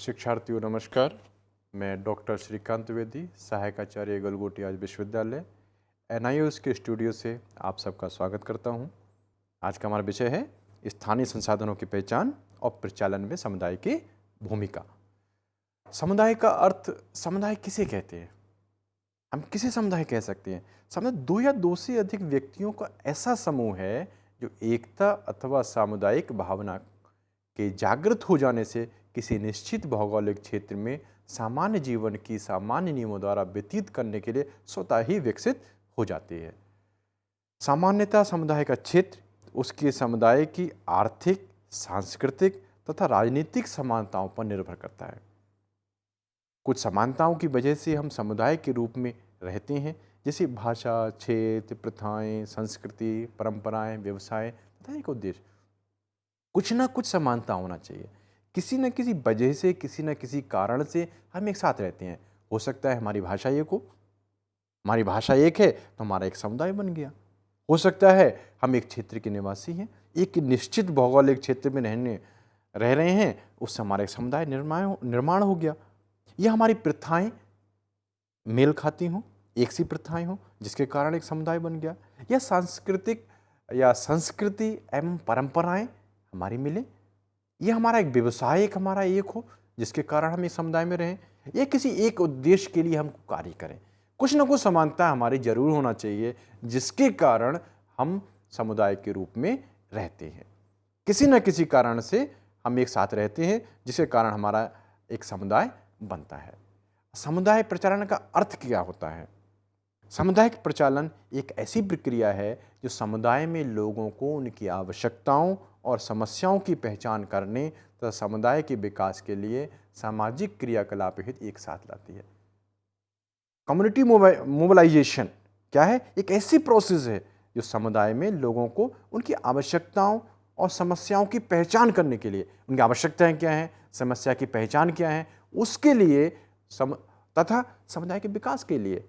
शिक्षार्थियों नमस्कार। मैं डॉक्टर श्रीकांत द्विवेदी, सहायक आचार्य गलगोटी आज विश्वविद्यालय एनआईओएस के स्टूडियो से आप सबका स्वागत करता हूं। आज का हमारा विषय है स्थानीय संसाधनों की पहचान और प्रचालन में समुदाय की भूमिका। समुदाय का अर्थ, समुदाय किसे कहते हैं? हम किसे समुदाय कह सकते हैं? समुदाय दो या दो से अधिक व्यक्तियों का ऐसा समूह है जो एकता अथवा सामुदायिक भावना के जागृत हो जाने से किसी निश्चित भौगोलिक क्षेत्र में सामान्य जीवन की सामान्य नियमों द्वारा व्यतीत करने के लिए स्वतः ही विकसित हो जाती है। सामान्यतः समुदाय का क्षेत्र उसके समुदाय की आर्थिक, सांस्कृतिक तथा राजनीतिक समानताओं पर निर्भर करता है। कुछ समानताओं की वजह से हम समुदाय के रूप में रहते हैं, जैसे भाषा, क्षेत्र, प्रथाएं, संस्कृति, परंपराएं, व्यवसाय तथा एक उद्देश्य। कुछ ना कुछ समानता होना चाहिए। किसी न किसी वजह से, किसी न किसी कारण से हम एक साथ रहते हैं। हो सकता है हमारी भाषा एक हो, हमारी भाषा एक है तो हमारा एक समुदाय बन गया। हो सकता है हम एक क्षेत्र के निवासी हैं, एक निश्चित भौगोलिक क्षेत्र में रह रहे हैं, उससे हमारा एक समुदाय निर्माण हो गया। यह हमारी प्रथाएं मेल खाती हों, एक सी प्रथाएं हों, जिसके कारण एक समुदाय बन गया। या सांस्कृतिक या संस्कृति एवं परंपराएं हमारी मिले। यह हमारा एक व्यवसाय हमारा एक हो, जिसके कारण हम इस समुदाय में रहें, या किसी एक उद्देश्य के लिए हम कार्य करें। कुछ न कुछ समानता हमारी जरूर होना चाहिए, जिसके कारण हम समुदाय के रूप में रहते हैं। किसी न किसी कारण से हम एक साथ रहते हैं, जिसके कारण हमारा एक समुदाय बनता है। समुदाय प्रचालन का अर्थ क्या होता है? सामुदायिक प्रचालन एक ऐसी प्रक्रिया है जो समुदाय में लोगों को उनकी आवश्यकताओं और समस्याओं की पहचान करने तथा समुदाय के विकास के लिए सामाजिक क्रियाकलाप हेतु एक साथ लाती है। कम्युनिटी मोबिलाइजेशन क्या है? एक ऐसी प्रोसेस है जो समुदाय में लोगों को उनकी आवश्यकताओं और समस्याओं की पहचान करने के लिए, उनकी आवश्यकताएं क्या हैं, समस्या की पहचान क्या है, उसके लिए तथा समुदाय के विकास के लिए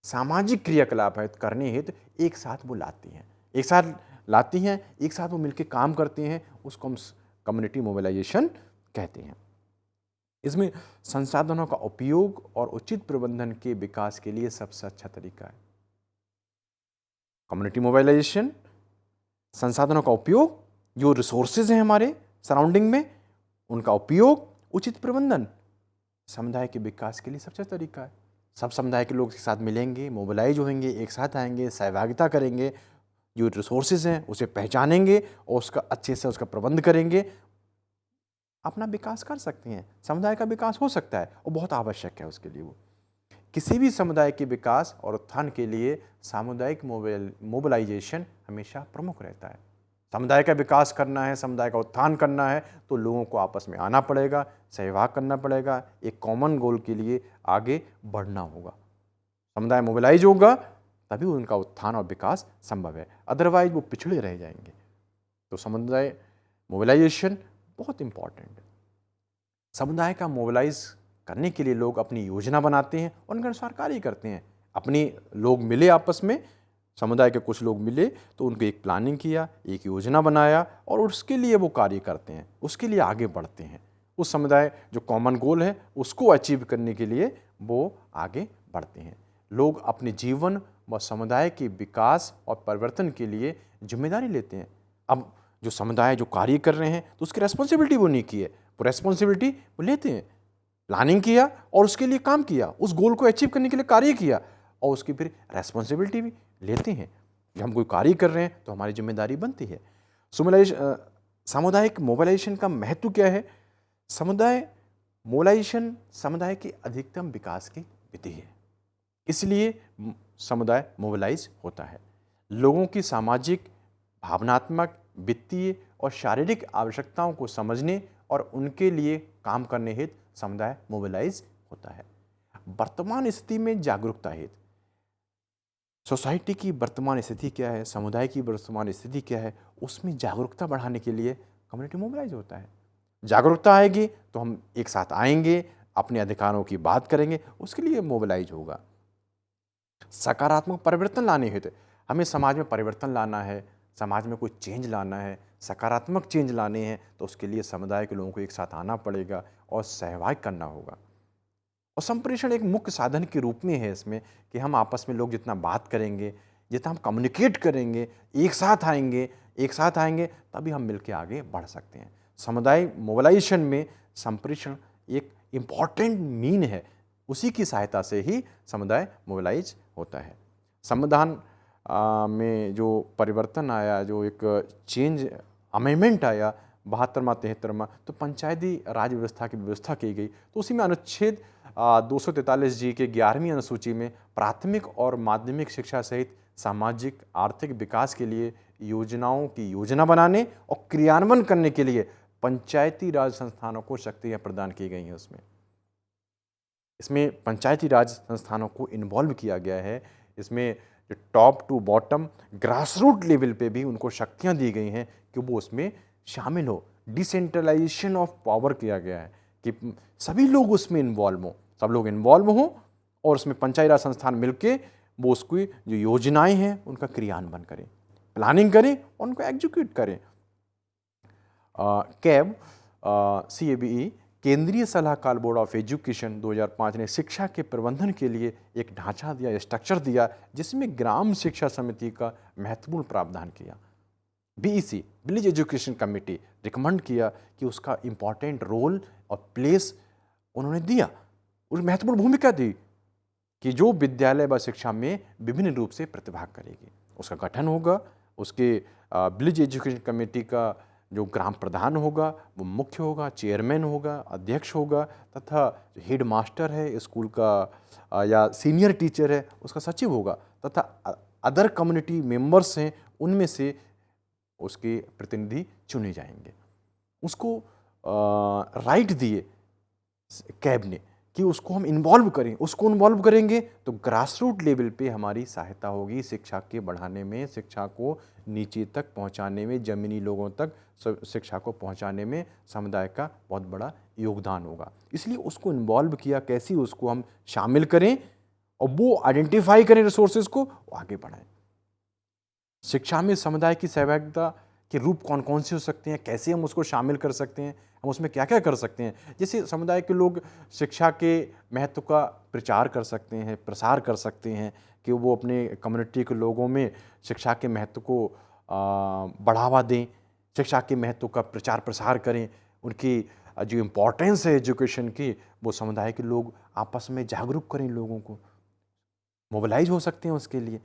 सामाजिक क्रियाकलाप करने हेतु एक साथ वो लाती हैं, एक साथ वो मिलकर काम करते हैं। उसको हम कम्युनिटी मोबिलाइजेशन कहते हैं। इसमें संसाधनों का उपयोग और उचित प्रबंधन के विकास के लिए सबसे अच्छा तरीका है कम्युनिटी मोबिलाइजेशन। संसाधनों का उपयोग, जो रिसोर्सेज हैं हमारे सराउंडिंग में, उनका उपयोग, उचित प्रबंधन समुदाय के विकास के लिए सबसे अच्छा तरीका है। सब समुदाय के लोग एक साथ मिलेंगे, मोबिलाइज होंगे, एक साथ आएंगे, सहभागिता करेंगे, जो रिसोर्सेज हैं उसे पहचानेंगे और उसका अच्छे से उसका प्रबंध करेंगे, अपना विकास कर सकते हैं। समुदाय का विकास हो सकता है और बहुत आवश्यक है उसके लिए। वो किसी भी समुदाय के विकास और उत्थान के लिए सामुदायिक मोबिलाइजेशन हमेशा प्रमुख रहता है। समुदाय का विकास करना है, समुदाय का उत्थान करना है, तो लोगों को आपस में आना पड़ेगा, सहयोग करना पड़ेगा, एक कॉमन गोल के लिए आगे बढ़ना होगा। समुदाय मोबिलाइज होगा तभी उनका उत्थान और विकास संभव है, अदरवाइज वो पिछड़े रह जाएंगे। तो समुदाय मोबिलाइजेशन बहुत इंपॉर्टेंट है। समुदाय का मोबिलाइज करने के लिए लोग अपनी योजना बनाते हैं और उनके अनुसार कार्य करते हैं। अपने लोग मिले आपस में, समुदाय के कुछ लोग मिले तो उनकी एक प्लानिंग किया, एक योजना बनाया और उसके लिए वो कार्य करते हैं, उसके लिए आगे बढ़ते हैं। उस समुदाय जो कॉमन गोल है उसको अचीव करने के लिए वो आगे बढ़ते हैं। लोग अपने जीवन व समुदाय के विकास और परिवर्तन के लिए जिम्मेदारी लेते हैं। अब जो समुदाय जो कार्य कर रहे हैं तो उसकी रेस्पॉन्सिबिलिटी वो नहीं की है, वो रेस्पॉन्सिबिलिटी वो लेते हैं। प्लानिंग किया और उसके लिए काम किया, उस गोल को अचीव करने के लिए कार्य किया और उसकी फिर रेस्पॉन्सिबिलिटी भी लेते हैं। जब हम कोई कार्य कर रहे हैं तो हमारी जिम्मेदारी बनती है। सामुदायिक मोबिलाइजेशन का महत्व क्या है? समुदाय मोबिलाइजेशन समुदाय के अधिकतम विकास की विधि है, इसलिए समुदाय मोबिलाइज होता है। लोगों की सामाजिक, भावनात्मक, वित्तीय और शारीरिक आवश्यकताओं को समझने और उनके लिए काम करने हेतु समुदाय मोबिलाइज होता है। वर्तमान स्थिति में जागरूकता हेतु सोसाइटी की वर्तमान स्थिति क्या है, समुदाय की वर्तमान स्थिति क्या है, उसमें जागरूकता बढ़ाने के लिए कम्युनिटी मोबिलाइज होता है। जागरूकता आएगी तो हम एक साथ आएंगे, अपने अधिकारों की बात करेंगे, उसके लिए मोबिलाइज होगा। सकारात्मक परिवर्तन लाने हेतु हमें समाज में परिवर्तन लाना है, समाज में कोई चेंज लाना है, सकारात्मक चेंज लाने हैं, तो उसके लिए समुदाय के लोगों को एक साथ आना पड़ेगा और सहभाग करना होगा। और संप्रेषण एक मुख्य साधन के रूप में है इसमें कि हम आपस में लोग जितना बात करेंगे, जितना हम कम्युनिकेट करेंगे, एक साथ आएंगे तभी हम मिलकर आगे बढ़ सकते हैं। समुदाय मोबिलाइजेशन में संप्रेषण एक इम्पॉर्टेंट मीन है, उसी की सहायता से ही समुदाय मोबिलाइज होता है। संविधान में जो परिवर्तन आया, जो एक चेंज अमेंडमेंट आया 72वां 73वां, तो पंचायती राज व्यवस्था की व्यवस्था की गई। तो उसी में अनुच्छेद 243 जी के 11वीं अनुसूची में प्राथमिक और माध्यमिक शिक्षा सहित सामाजिक आर्थिक विकास के लिए योजनाओं की योजना बनाने और क्रियान्वयन करने के लिए पंचायती राज संस्थानों को शक्तियाँ प्रदान की गई हैं। इसमें पंचायती राज संस्थानों को इन्वॉल्व किया गया है। इसमें जो top to bottom grass root level पे भी उनको शक्तियाँ दी गई हैं कि वो उसमें शामिल हो। डिसेंट्रलाइजेशन ऑफ पावर किया गया है कि सभी लोग उसमें इन्वॉल्व हों, सब लोग इन्वॉल्व हों और उसमें पंचायती राज संस्थान मिलके वो उसकी जो योजनाएं हैं उनका क्रियान्वयन करें, प्लानिंग करें और उनको एग्जीक्यूट करें। कैब CABE केंद्रीय सलाहकार बोर्ड ऑफ एजुकेशन 2005 ने शिक्षा के प्रबंधन के लिए एक ढांचा दिया, स्ट्रक्चर दिया, जिसमें ग्राम शिक्षा समिति का महत्वपूर्ण प्रावधान किया। BEC village education committee recommend किया कि उसका इम्पॉर्टेंट रोल और प्लेस उन्होंने दिया, उस महत्वपूर्ण भूमिका दी कि जो विद्यालय व शिक्षा में विभिन्न रूप से प्रतिभाग करेगी। उसका गठन होगा, उसके विलेज एजुकेशन कमेटी का जो ग्राम प्रधान होगा वो मुख्य होगा, चेयरमैन होगा, अध्यक्ष होगा तथा जो हेड मास्टर है स्कूल का या सीनियर टीचर है उसका सचिव होगा तथा अदर कम्युनिटी मेंबर्स हैं उनमें से उसके प्रतिनिधि चुने जाएंगे। उसको राइट दिए कैब ने कि उसको हम इन्वॉल्व करें, उसको इन्वॉल्व करेंगे तो ग्रास रूट लेवल पे हमारी सहायता होगी शिक्षा के बढ़ाने में, शिक्षा को नीचे तक पहुंचाने में, ज़मीनी लोगों तक शिक्षा को पहुंचाने में समुदाय का बहुत बड़ा योगदान होगा। इसलिए उसको इन्वॉल्व किया, कैसे उसको हम शामिल करें और वो आइडेंटिफाई करें रिसोर्सेज को, आगे बढ़ाएं। शिक्षा में समुदाय की सहभागिता के रूप कौन कौन से हो सकते हैं, कैसे हम उसको शामिल कर सकते हैं, हम उसमें क्या क्या कर सकते हैं। जैसे समुदाय के लोग शिक्षा के महत्व का प्रचार कर सकते हैं, प्रसार कर सकते हैं कि वो अपने कम्युनिटी के लोगों में शिक्षा के महत्व को बढ़ावा दें, शिक्षा के महत्व का प्रचार प्रसार करें, उनकी जो इम्पोर्टेंस है एजुकेशन की वो समुदाय के लोग आपस में जागरूक करें, लोगों को मोबिलाइज हो सकते हैं उसके लिए।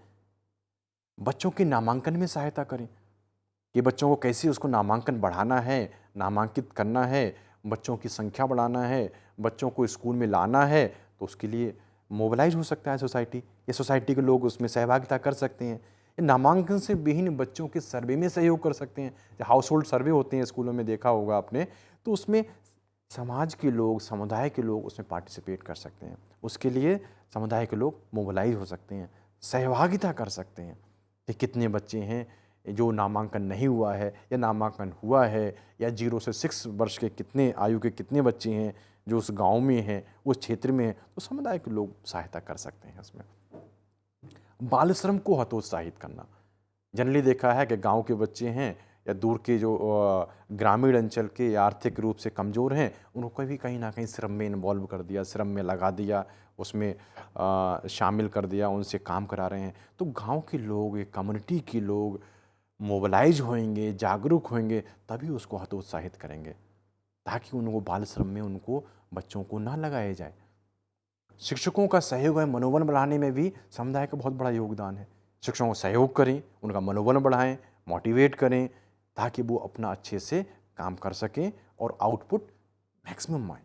बच्चों के नामांकन में सहायता करें कि बच्चों को कैसे उसको नामांकन बढ़ाना है, नामांकित करना है, बच्चों की संख्या बढ़ाना है, बच्चों को स्कूल में लाना है, तो उसके लिए मोबिलाइज हो सकता है सोसाइटी। ये सोसाइटी के लोग उसमें सहभागिता कर सकते हैं। ये नामांकन से विहीन बच्चों के सर्वे में सहयोग कर सकते हैं। जो हाउस होल्ड सर्वे होते हैं स्कूलों में, देखा होगा आपने, तो उसमें समाज के लोग, समुदाय के लोग उसमें पार्टिसिपेट कर सकते हैं। उसके लिए समुदाय के लोग मोबिलाइज हो सकते हैं, सहभागिता कर सकते हैं कि कितने बच्चे हैं जो नामांकन नहीं हुआ है या नामांकन हुआ है, या 0 से 6 वर्ष के कितने आयु के कितने बच्चे हैं जो उस गांव में हैं, उस क्षेत्र में हैं, तो समुदाय के लोग सहायता कर सकते हैं उसमें। बाल श्रम को हतोत्साहित करना, जनरली देखा है कि गांव के बच्चे हैं या दूर के जो ग्रामीण अंचल के आर्थिक रूप से कमज़ोर हैं, उनको भी कहीं ना कहीं श्रम में इन्वॉल्व कर दिया, श्रम में लगा दिया, उसमें शामिल कर दिया, उनसे काम करा रहे हैं। तो गांव के लोग, कम्युनिटी के लोग मोबिलाइज होंगे, जागरूक होंगे, तभी उसको हतोत्साहित करेंगे ताकि उनको बाल श्रम में उनको बच्चों को ना लगाया जाए। शिक्षकों का सहयोग है, मनोबल बढ़ाने में भी समुदाय का बहुत बड़ा योगदान है। शिक्षकों को सहयोग करें, उनका मनोबल बढ़ाएं, मोटिवेट करें ताकि वो अपना अच्छे से काम कर सकें और आउटपुट मैक्सिमम आए।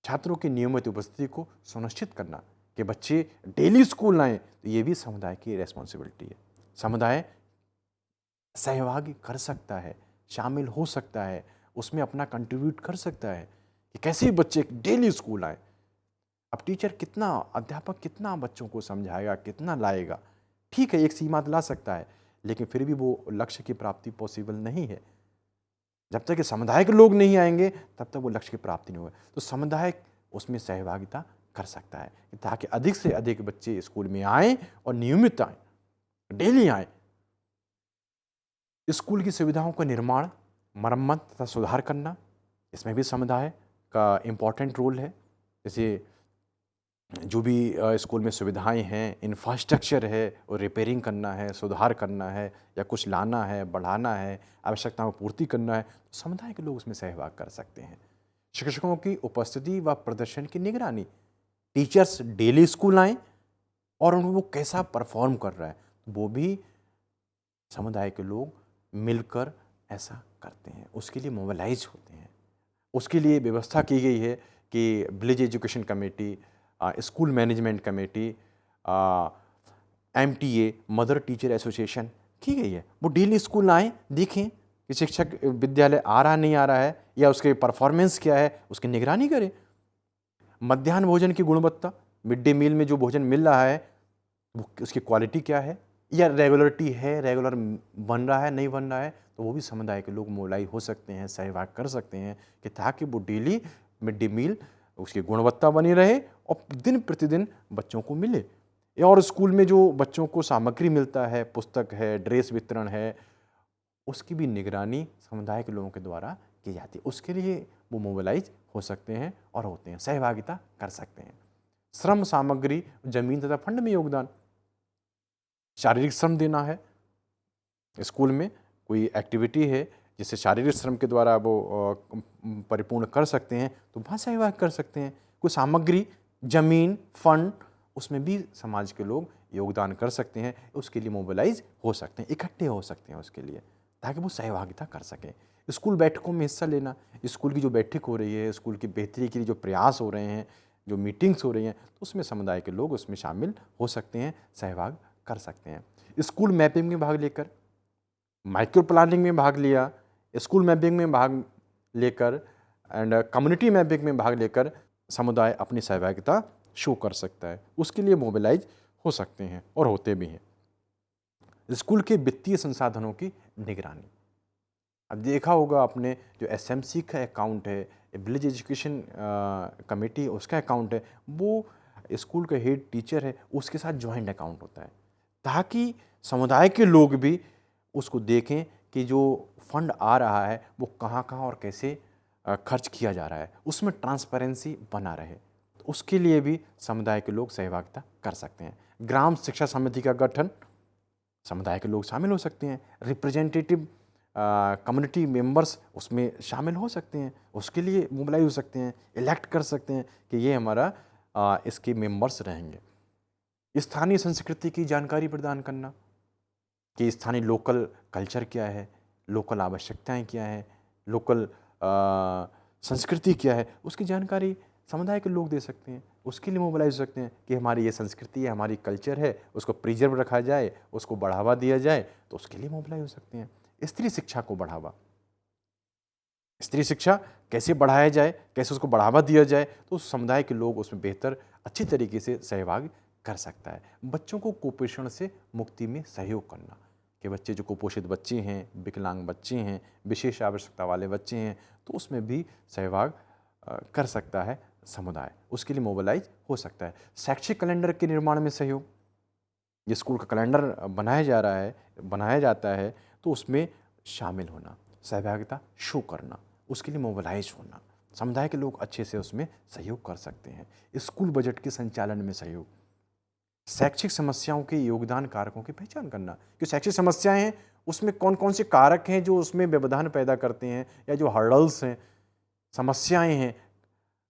छात्रों की नियमित उपस्थिति को सुनिश्चित करना कि बच्चे डेली स्कूल आएँ, तो ये भी समुदाय की रिस्पॉन्सिबिलिटी है। समुदाय सहभागी कर सकता है, शामिल हो सकता है, उसमें अपना कंट्रीब्यूट कर सकता है कि कैसे बच्चे डेली स्कूल आए। अब टीचर कितना, अध्यापक कितना बच्चों को समझाएगा, कितना लाएगा, ठीक है एक सीमा ला सकता है, लेकिन फिर भी वो लक्ष्य की प्राप्ति पॉसिबल नहीं है। जब तक कि समुदाय के लोग नहीं आएंगे तब तक वो लक्ष्य की प्राप्ति नहीं होगी। तो समुदाय उसमें सहभागिता कर सकता है ताकि अधिक से अधिक बच्चे स्कूल में आएँ और नियमित आएँ, डेली आएँ। स्कूल की सुविधाओं का निर्माण, मरम्मत तथा सुधार करना, इसमें भी समुदाय का इम्पोर्टेंट रोल है। जैसे जो भी स्कूल में सुविधाएं हैं, इंफ्रास्ट्रक्चर है, और रिपेयरिंग करना है, सुधार करना है, या कुछ लाना है, बढ़ाना है, आवश्यकताओं की पूर्ति करना है, तो समुदाय के लोग उसमें सहभाग कर सकते हैं। शिक्षकों की उपस्थिति व प्रदर्शन की निगरानी, टीचर्स डेली स्कूल आएँ और वो कैसा परफॉर्म कर रहा है, वो भी समुदाय के लोग मिलकर ऐसा करते हैं, उसके लिए मोबिलाइज होते हैं। उसके लिए व्यवस्था की गई है कि village education committee, school management committee, MTA, mother teacher association की गई है। वो डेली स्कूल आएँ, देखें कि शिक्षक विद्यालय आ रहा नहीं आ रहा है, या उसके परफॉर्मेंस क्या है, उसकी निगरानी करें। मध्याह्न भोजन की गुणवत्ता, मिड डे मील में जो भोजन मिल रहा है वो उसकी क्वालिटी क्या है, या रेगुलरिटी है, रेगुलर बन रहा है, नहीं बन रहा है, तो वो भी समुदाय के लोग मोबिलाइज हो सकते हैं, सहभाग कर सकते हैं, कि ताकि वो डेली मिड डे मील उसकी गुणवत्ता बनी रहे और दिन प्रतिदिन बच्चों को मिले। और स्कूल में जो बच्चों को सामग्री मिलता है, पुस्तक है, ड्रेस वितरण है, उसकी भी निगरानी समुदाय के लोगों के द्वारा की जाती है। उसके लिए वो मोबिलाइज हो सकते हैं और होते हैं, सहभागिता कर सकते हैं। श्रम सामग्री, जमीन तथा फंड में योगदान, शारीरिक श्रम देना है, स्कूल में कोई एक्टिविटी है जिसे शारीरिक श्रम के द्वारा वो परिपूर्ण कर सकते हैं, तो वहाँ सहयोग कर सकते हैं। कोई सामग्री, जमीन, फंड, उसमें भी समाज के लोग योगदान कर सकते हैं, उसके लिए मोबिलाइज हो सकते हैं, इकट्ठे हो सकते हैं उसके लिए, ताकि वो सहभागिता कर सकें। स्कूल बैठकों में हिस्सा लेना, स्कूल की जो बैठक हो रही है, स्कूल की बेहतरी के लिए जो प्रयास हो रहे हैं, जो मीटिंग्स हो रही हैं, तो उसमें समुदाय के लोग उसमें शामिल हो सकते हैं, सहभाग कर सकते हैं। स्कूल मैपिंग में भाग लेकर, माइक्रो प्लानिंग में भाग लिया, स्कूल मैपिंग में भाग लेकर एंड कम्युनिटी मैपिंग में भाग लेकर समुदाय अपनी सहभागिता शो कर सकता है, उसके लिए मोबिलाइज हो सकते हैं और होते भी हैं। स्कूल के वित्तीय संसाधनों की निगरानी, अब देखा होगा आपने, जो एसएमसी का अकाउंट है, विलेज एजुकेशन कमेटी उसका अकाउंट है, वो स्कूल का हेड टीचर है उसके साथ जॉइंट अकाउंट होता है, ताकि समुदाय के लोग भी उसको देखें कि जो फंड आ रहा है वो कहाँ कहाँ और कैसे खर्च किया जा रहा है, उसमें ट्रांसपेरेंसी बना रहे, तो उसके लिए भी समुदाय के लोग सहभागिता कर सकते हैं। ग्राम शिक्षा समिति का गठन, समुदाय के लोग शामिल हो सकते हैं। रिप्रेजेंटेटिव कम्युनिटी मेंबर्स उसमें शामिल हो सकते हैं, उसके लिए मोबिलाइज हो सकते हैं, इलेक्ट कर सकते हैं कि ये हमारा इसके मेंबर्स रहेंगे। स्थानीय संस्कृति की जानकारी प्रदान करना, कि स्थानीय लोकल कल्चर क्या है, लोकल आवश्यकताएं क्या हैं, लोकल संस्कृति क्या है, उसकी जानकारी समुदाय के लोग दे सकते हैं, उसके लिए मोबिलाइज हो सकते हैं कि हमारी ये संस्कृति है, हमारी कल्चर है, उसको प्रिजर्व रखा जाए, उसको बढ़ावा दिया जाए, तो उसके लिए मोबिलाइज हो सकते हैं। स्त्री शिक्षा को बढ़ावा, स्त्री शिक्षा कैसे बढ़ाया जाए, कैसे उसको बढ़ावा दिया जाए, तो समुदाय के लोग उसमें बेहतर अच्छी तरीके से सहभाग कर सकता है। बच्चों को कुपोषण से मुक्ति में सहयोग करना, कि बच्चे जो कुपोषित बच्चे हैं, विकलांग बच्चे हैं, विशेष आवश्यकता वाले बच्चे हैं, तो उसमें भी सहभाग कर सकता है समुदाय, उसके लिए मोबिलाइज हो सकता है। शैक्षिक कैलेंडर के निर्माण में सहयोग, ये स्कूल का कैलेंडर बनाया जाता है, तो उसमें शामिल होना, सहभागिता शो करना, उसके लिए मोबिलाइज होना, समुदाय के लोग अच्छे से उसमें सहयोग कर सकते हैं। स्कूल बजट के संचालन में सहयोग, शैक्षिक समस्याओं के योगदान कारकों की पहचान करना, कि शैक्षिक समस्याएं हैं उसमें कौन कौन से कारक हैं जो उसमें व्यवधान पैदा करते हैं, या जो हर्डल्स हैं, समस्याएं हैं,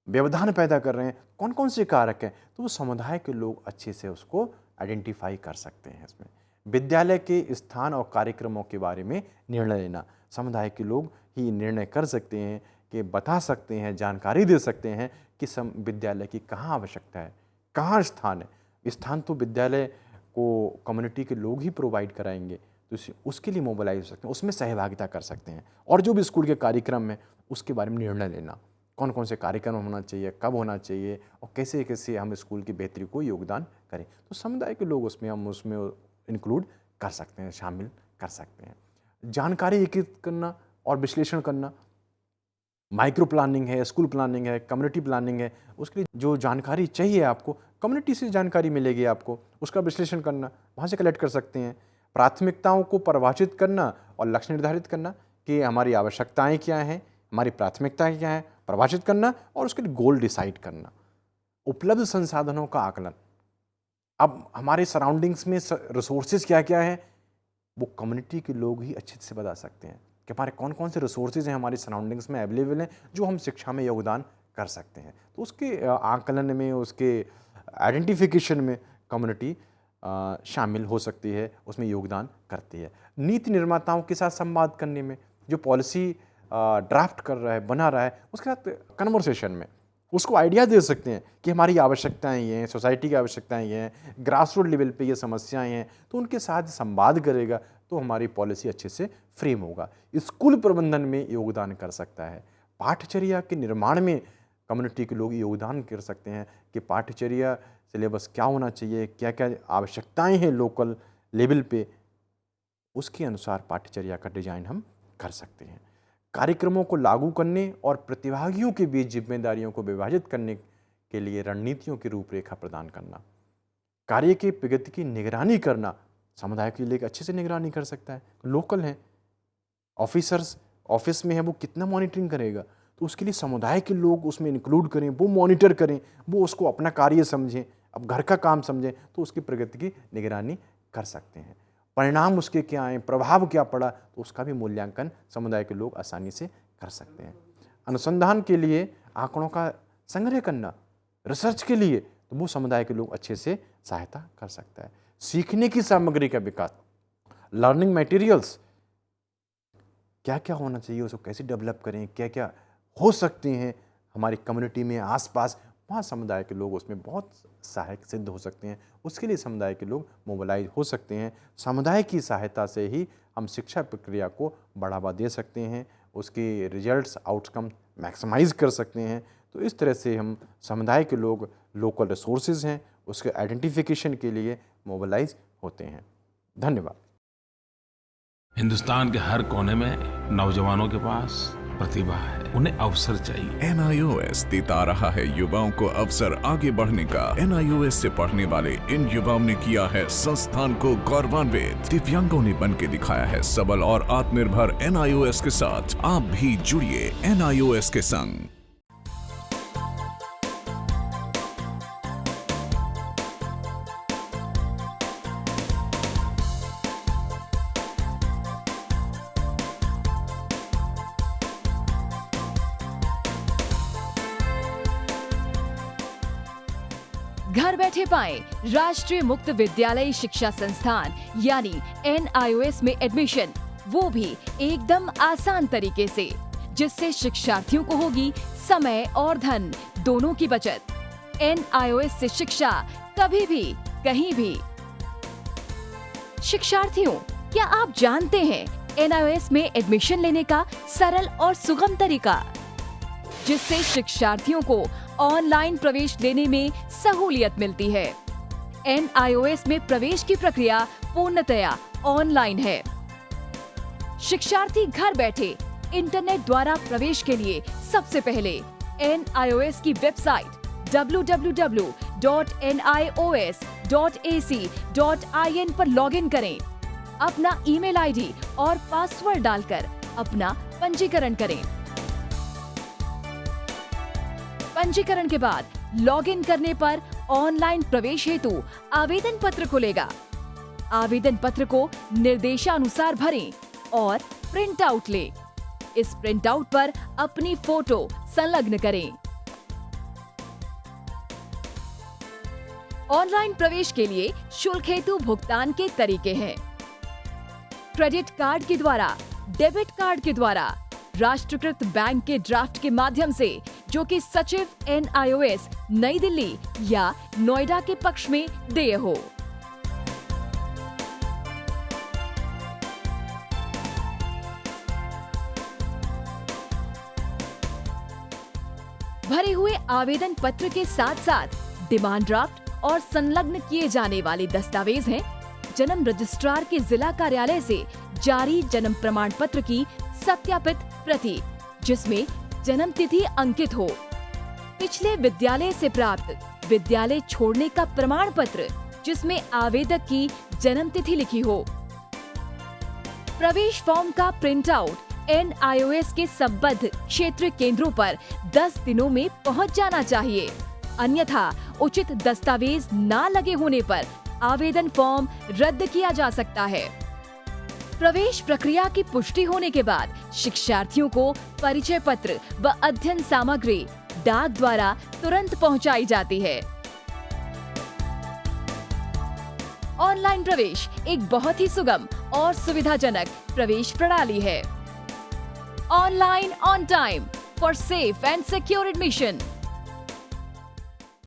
व्यवधान पैदा कर रहे हैं, कौन कौन से कारक हैं, तो वो समुदाय के लोग अच्छे से उसको आइडेंटिफाई कर सकते हैं। इसमें विद्यालय के स्थान और कार्यक्रमों के बारे में निर्णय लेना, समुदाय के लोग ही निर्णय कर सकते हैं, कि बता सकते हैं, जानकारी दे सकते हैं कि विद्यालय की कहाँ आवश्यकता है, कहाँ स्थान है। स्थान तो विद्यालय को कम्युनिटी के लोग ही प्रोवाइड कराएंगे, तो उसके लिए मोबिलाइज हो सकते हैं, उसमें सहभागिता कर सकते हैं। और जो भी स्कूल के कार्यक्रम है उसके बारे में निर्णय लेना, कौन कौन से कार्यक्रम होना चाहिए, कब होना चाहिए, और कैसे कैसे हम स्कूल की बेहतरी को योगदान करें, तो समुदाय के लोग हम उसमें इंक्लूड कर सकते हैं, शामिल कर सकते हैं। जानकारी एकत्रित करना और विश्लेषण करना, माइक्रो प्लानिंग है, स्कूल प्लानिंग है, कम्युनिटी प्लानिंग है, उसके लिए जो जानकारी चाहिए आपको कम्युनिटी से जानकारी मिलेगी आपको, उसका विश्लेषण करना, वहाँ से कलेक्ट कर सकते हैं। प्राथमिकताओं को परिभाषित करना और लक्ष्य निर्धारित करना कि हमारी आवश्यकताएं क्या हैं, हमारी प्राथमिकताएं क्या हैं, परिभाषित करना और उसके लिए गोल डिसाइड करना। उपलब्ध संसाधनों का आकलन, अब हमारे सराउंडिंग्स में रिसोर्सेज क्या क्या हैं वो कम्युनिटी के लोग ही अच्छे से बता सकते हैं कि हमारे कौन कौन से रिसोर्सेज हैं हमारी सराउंडिंग्स में अवेलेबल हैं जो हम शिक्षा में योगदान कर सकते हैं। तो उसके आकलन में, उसके आइडेंटिफिकेशन में कम्युनिटी शामिल हो सकती है, उसमें योगदान करती है। नीति निर्माताओं के साथ संवाद करने में, जो पॉलिसी ड्राफ्ट कर रहा है, बना रहा है, उसके साथ कन्वर्सेशन में उसको आइडिया दे सकते हैं कि हमारी आवश्यकताएं ये हैं, सोसाइटी की आवश्यकताएं ये हैं, ग्रास रूट लेवल पे ये समस्याएं हैं, तो उनके साथ संवाद करेगा तो हमारी पॉलिसी अच्छे से फ्रेम होगा। स्कूल प्रबंधन में योगदान कर सकता है, पाठ्यचर्या के निर्माण में कम्युनिटी के लोग योगदान कर सकते हैं कि पाठ्यचर्या सिलेबस क्या होना चाहिए, क्या क्या आवश्यकताएं हैं लोकल लेवल पे, उसके अनुसार पाठ्यचर्या का डिजाइन हम कर सकते हैं। कार्यक्रमों को लागू करने और प्रतिभागियों के बीच जिम्मेदारियों को विभाजित करने के लिए रणनीतियों की रूपरेखा प्रदान करना, कार्य की प्रगति की निगरानी करना, समुदाय के लिए अच्छे से निगरानी कर सकता है। लोकल हैं, ऑफिसर्स ऑफिस में है, वो कितना मॉनिटरिंग करेगा, तो उसके लिए समुदाय के लोग उसमें इंक्लूड करें, वो मॉनिटर करें, वो उसको अपना कार्य समझें, अब घर का काम समझें, तो उसकी प्रगति की निगरानी कर सकते हैं। परिणाम उसके क्या आए, प्रभाव क्या पड़ा, तो उसका भी मूल्यांकन समुदाय के लोग आसानी से कर सकते हैं। अनुसंधान के लिए आंकड़ों का संग्रह करना, रिसर्च के लिए, तो वो समुदाय के लोग अच्छे से सहायता कर सकता है। सीखने की सामग्री का विकास, लर्निंग मटेरियल्स क्या क्या होना चाहिए, उसको कैसे डेवलप करें, क्या क्या हो सकते हैं हमारी कम्युनिटी में आसपास, वहाँ समुदाय के लोग उसमें बहुत सहायक सिद्ध हो सकते हैं। उसके लिए समुदाय के लोग मोबिलाइज हो सकते हैं। समुदाय की सहायता से ही हम शिक्षा प्रक्रिया को बढ़ावा दे सकते हैं, उसके रिजल्ट्स, आउटकम मैक्सिमाइज कर सकते हैं। तो इस तरह से हम समुदाय के लोग, लोकल रिसोर्सेज हैं, उसके आइडेंटिफिकेशन के लिए मोबिलाइज होते हैं। धन्यवाद। हिंदुस्तान के हर कोने में नौजवानों के पास प्रतिभा है, उन्हें अवसर चाहिए। NIOS देता रहा है युवाओं को अवसर आगे बढ़ने का। NIOS से पढ़ने वाले इन युवाओं ने किया है संस्थान को गौरवान्वित। दिव्यांगों ने बन के दिखाया है सबल और आत्मनिर्भर। NIOS के साथ आप भी जुड़िए NIOS के संग। घर बैठे पाएं राष्ट्रीय मुक्त विद्यालय शिक्षा संस्थान यानी NIOS में एडमिशन, वो भी एकदम आसान तरीके से, जिससे शिक्षार्थियों को होगी समय और धन दोनों की बचत। NIOS से शिक्षा कभी भी कहीं भी। शिक्षार्थियों, क्या आप जानते हैं NIOS में एडमिशन लेने का सरल और सुगम तरीका, जिससे शिक्षार्थियों को ऑनलाइन प्रवेश लेने में सहूलियत मिलती है। NIOS में प्रवेश की प्रक्रिया पूर्णतया ऑनलाइन है। शिक्षार्थी घर बैठे इंटरनेट द्वारा प्रवेश के लिए सबसे पहले NIOS की वेबसाइट www.nios.ac.in पर लॉगिन करें। अपना ईमेल आईडी और पासवर्ड डालकर अपना पंजीकरण करें। पंजीकरण के बाद लॉगिन करने पर ऑनलाइन प्रवेश हेतु आवेदन पत्र खुलेगा। आवेदन पत्र को निर्देशानुसार भरें और प्रिंट आउट लें। इस प्रिंट आउट पर अपनी फोटो संलग्न करें। ऑनलाइन प्रवेश के लिए शुल्क हेतु भुगतान के तरीके हैं: क्रेडिट कार्ड के द्वारा, डेबिट कार्ड के द्वारा, राष्ट्रीयकृत बैंक के ड्राफ्ट के माध्यम से, जो कि सचिव NIOS नई दिल्ली या नोएडा के पक्ष में देय हो। भरे हुए आवेदन पत्र के साथ साथ डिमांड ड्राफ्ट और संलग्न किए जाने वाले दस्तावेज हैं: जन्म रजिस्ट्रार के जिला कार्यालय से जारी जन्म प्रमाण पत्र की सत्यापित प्रति, जिसमें जन्म तिथि अंकित हो, पिछले विद्यालय से प्राप्त विद्यालय छोड़ने का प्रमाण पत्र, जिसमें आवेदक की जन्म तिथि लिखी हो, प्रवेश फॉर्म का प्रिंट आउट NIOS के संबद्ध क्षेत्रीय केंद्रों पर 10 दिनों में पहुंच जाना चाहिए। अन्यथा उचित दस्तावेज न लगे होने पर आवेदन फॉर्म रद्द किया जा सकता है। प्रवेश प्रक्रिया की पुष्टि होने के बाद शिक्षार्थियों को परिचय पत्र व अध्ययन सामग्री डाक द्वारा तुरंत पहुंचाई जाती है। ऑनलाइन प्रवेश एक बहुत ही सुगम और सुविधाजनक प्रवेश प्रणाली है। Online on time for safe and secure admission.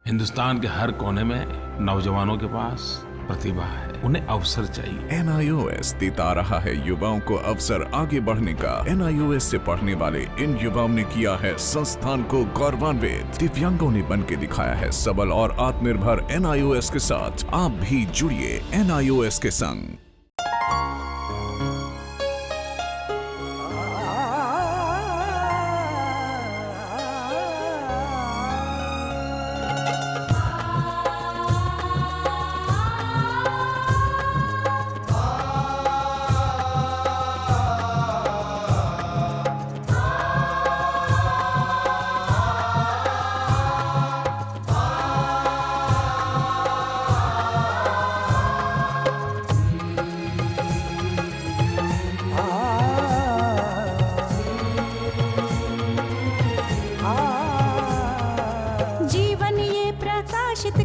Hindustan के हर कोने में नौजवानों के पास प्रतिभा है, उन्हें अवसर चाहिए। NIOS देता रहा है युवाओं को अवसर आगे बढ़ने का। NIOS से पढ़ने वाले इन युवाओं ने किया है संस्थान को गौरवान्वित। दिव्यांगों ने बन के दिखाया है सबल और आत्मनिर्भर। NIOS के साथ आप भी जुड़िए NIOS के संग।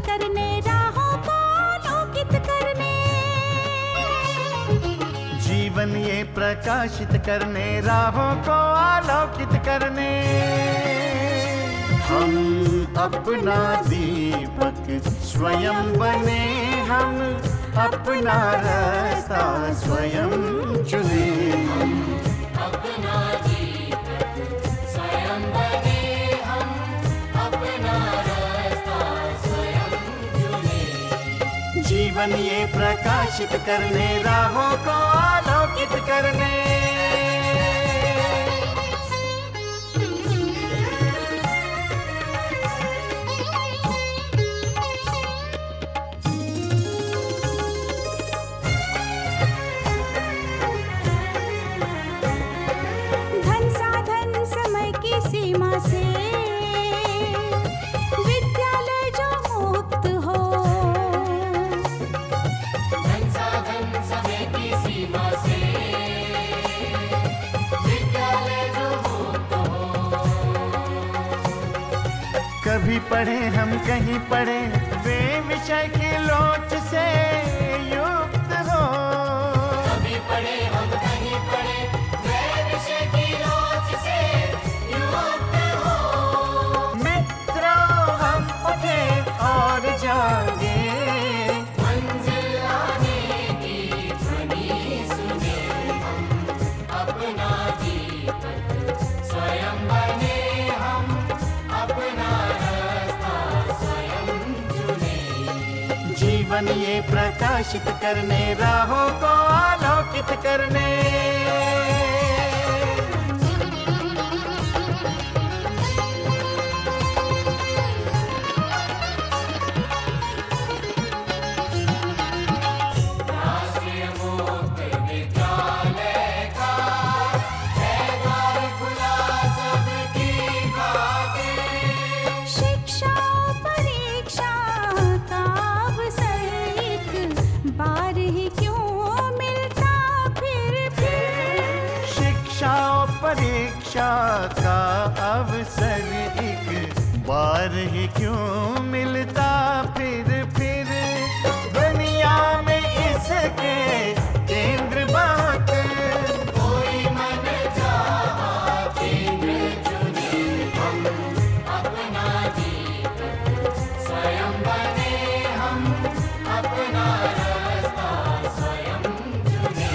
करने राहों को आलोकित करने, जीवन ये प्रकाशित करने राहों को आलोकित करने। हम अपना दीपक स्वयं बने, हम अपना रास्ता स्वयं चुने। हम अपना दीपक स्वयं बने, हम अपना रास्ता स्वयं चुने। जीवन ये प्रकाशित करने राहों को आलोकित करने। सीमा से विद्यालय जो मुक्त हो, धन साधन समय की सीमा से विद्यालय जो मुक्त हो। कभी पढ़े हम कहीं पढ़े वे विषय की लोच से युक्त हो। कभी पढ़े हम कहीं पढ़े वे विषय की लोच से और जागे, मंजिल आने की ध्वनि सुने। हम अपना दीपक स्वयं बने, हम अपना रास्ता स्वयं चुने। जीवन ये प्रकाशित करने राहों को आलोकित करने। परीक्षा का अवसर एक बार ही क्यों मिलता फिर दुनिया में इसके केंद्र बात। कोई मन चाहा केंद्र चुने। हम अपना दीपक स्वयं बने, हम अपना रास्ता स्वयं चुने।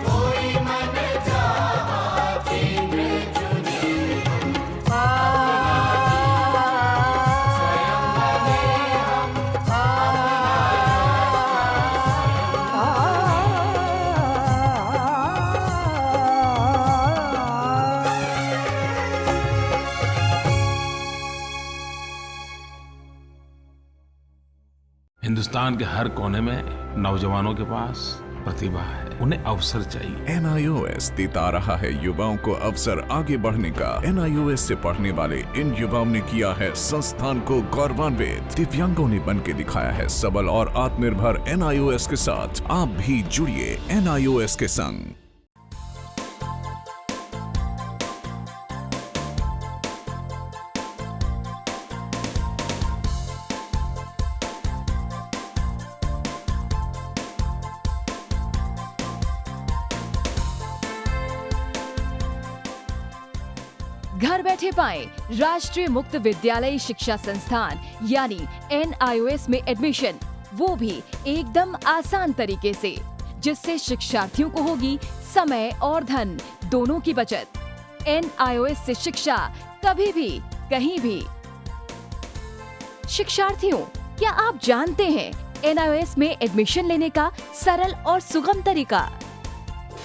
कोई मन हिंदुस्तान के हर कोने में नौजवानों के पास प्रतिभा है, उन्हें अवसर चाहिए। NIOS देता रहा है युवाओं को अवसर आगे बढ़ने का। NIOS से पढ़ने वाले इन युवाओं ने किया है संस्थान को गौरवान्वित। दिव्यांगों ने बन के दिखाया है सबल और आत्मनिर्भर। NIOS के साथ आप भी जुड़िए NIOS के संग। घर बैठे पाएं राष्ट्रीय मुक्त विद्यालय शिक्षा संस्थान यानी NIOS में एडमिशन, वो भी एकदम आसान तरीके से, जिससे शिक्षार्थियों को होगी समय और धन दोनों की बचत। NIOS से शिक्षा कभी भी कहीं भी। शिक्षार्थियों, क्या आप जानते हैं NIOS में एडमिशन लेने का सरल और सुगम तरीका,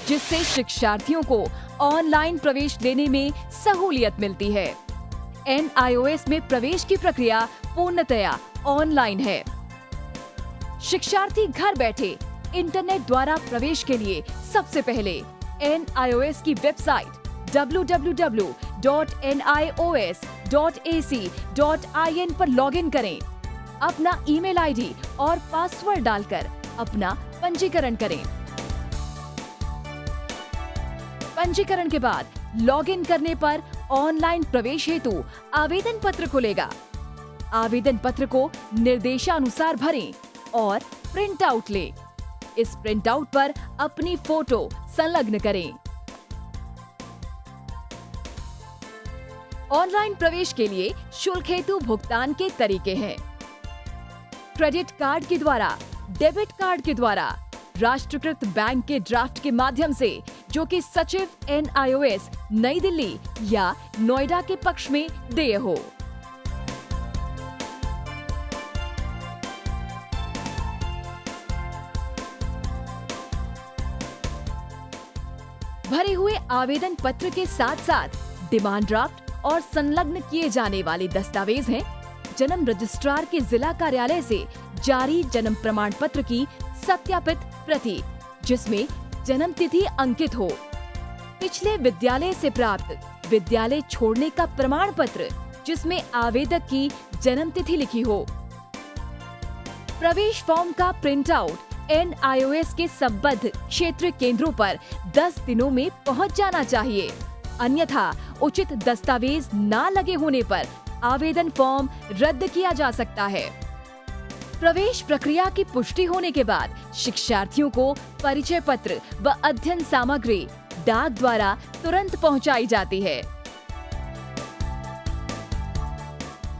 जिससे शिक्षार्थियों को ऑनलाइन प्रवेश लेने में सहूलियत मिलती है। NIOS में प्रवेश की प्रक्रिया पूर्णतया ऑनलाइन है। शिक्षार्थी घर बैठे इंटरनेट द्वारा प्रवेश के लिए सबसे पहले NIOS की वेबसाइट www.nios.ac.in पर लॉगिन करें। अपना ईमेल आईडी और पासवर्ड डालकर अपना पंजीकरण करें। पंजीकरण के बाद लॉगिन करने पर ऑनलाइन प्रवेश हेतु आवेदन पत्र खुलेगा। आवेदन पत्र को निर्देशानुसार भरें और प्रिंट आउट लें। इस प्रिंट आउट पर अपनी फोटो संलग्न करें। ऑनलाइन प्रवेश के लिए शुल्क हेतु भुगतान के तरीके हैं: क्रेडिट कार्ड के द्वारा, डेबिट कार्ड के द्वारा, राष्ट्रीयकृत बैंक के ड्राफ्ट के माध्यम से, जो कि सचिव NIOS नई दिल्ली या नोएडा के पक्ष में देय हो। भरे हुए आवेदन पत्र के साथ साथ डिमांड ड्राफ्ट और संलग्न किए जाने वाले दस्तावेज हैं जन्म रजिस्ट्रार के जिला कार्यालय से जारी जन्म प्रमाण पत्र की सत्यापित प्रति, जिसमें जन्म तिथि अंकित हो, पिछले विद्यालय से प्राप्त विद्यालय छोड़ने का प्रमाण पत्र जिसमें आवेदक की जन्म तिथि लिखी हो। प्रवेश फॉर्म का प्रिंट आउट NIOS के संबद्ध क्षेत्रीय केंद्रों पर 10 दिनों में पहुंच जाना चाहिए, अन्यथा उचित दस्तावेज न लगे होने पर आवेदन फॉर्म रद्द किया जा सकता है। प्रवेश प्रक्रिया की पुष्टि होने के बाद शिक्षार्थियों को परिचय पत्र व अध्ययन सामग्री डाक द्वारा तुरंत पहुंचाई जाती है।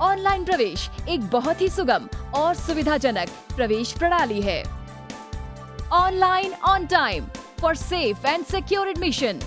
ऑनलाइन प्रवेश एक बहुत ही सुगम और सुविधाजनक प्रवेश प्रणाली है। Online on time for safe and secure admission.